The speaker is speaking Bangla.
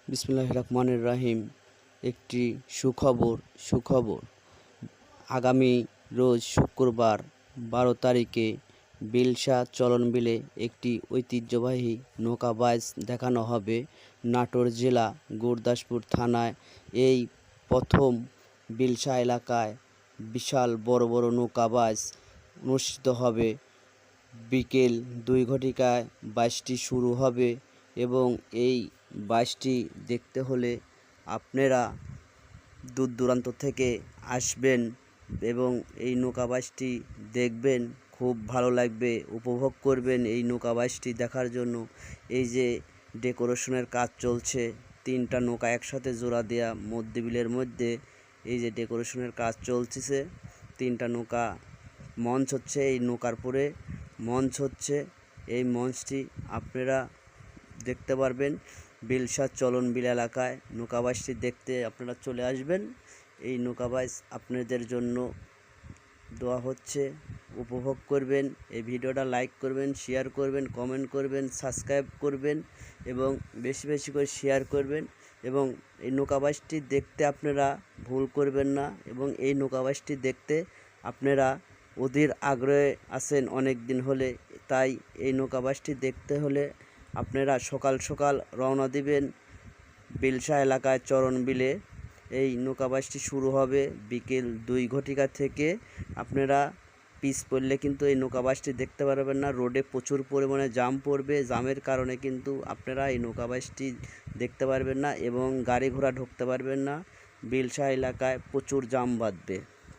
বিসমিল্লাহির রহমানির রহিম। একটি সুখবর আগামী রোজ শুক্রবার 12 তারিখে বিলশা চলনবিলে একটি ঐতিহ্যবাহী নৌকাবাজ দেখানো হবে। নাটোর জেলা গুরদাসপুর থানায় এই প্রথম বিলশা এলাকায় বিশাল বড় বড় নৌকাবাজ অনুষ্ঠিত হবে। বিকেল 2 ঘটিকায় বাইচটি শুরু হবে এবং এই বাইচটি দেখতে হলে আপনারা দূর দূরান্ত থেকে আসবেন এবং এই নৌকাবাজটি দেখবেন, খুব ভালো লাগবে, উপভোগ করবেন এই নৌকাবাজটি দেখার জন্য। এই যে ডেকোরেশনের কাজ চলছে, 3টা নৌকা একসাথে জোড়া দেয়া মধ্যবিলের মধ্যে এই যে ডেকোরেশনের কাজ চলতেছে। 3টা নৌকা মঞ্চ হচ্ছে, এই নৌকার পরে মঞ্চ হচ্ছে। এই মঞ্চটি আপনারা দেখতে পারবেন বিলশা চলনবিল এলাকায়। নৌকাবাজটি দেখতে আপনারা চলে আসবেন। এই নৌকাবাজ আপনাদের জন্য দেওয়া হচ্ছে, উপভোগ করবেন। এই ভিডিওটা লাইক করবেন, শেয়ার করবেন, কমেন্ট করবেন, সাবস্ক্রাইব করবেন এবং বেশি বেশি করে শেয়ার করবেন। এবং এই নৌকাবাজটি দেখতে আপনারা ভুল করবেন না এবং এই নৌকাবাজটি দেখতে আপনারা অধীর আগ্রহে আছেন অনেক দিন হলে। তাই এই নৌকাবাজটি দেখতে হলে আপনারা সকাল সকাল রওনা দিবেন বিলশা এলাকায় চরণবিলে। এই নৌকাবাজটি শুরু হবে বিকেল 2 ঘটিকা থেকে। আপনারা পিছ পড়লে কিন্তু এই নৌকাবাজটি দেখতে পারবেন না। রোডে প্রচুর পরিমাণে জাম পড়বে, জামের কারণে কিন্তু আপনারা এই নৌকাবাজটি দেখতে পারবেন না এবং গাড়ি ঘোড়া ঢুকতে পারবেন না। বিলশা এলাকায় প্রচুর জাম বাঁধবে।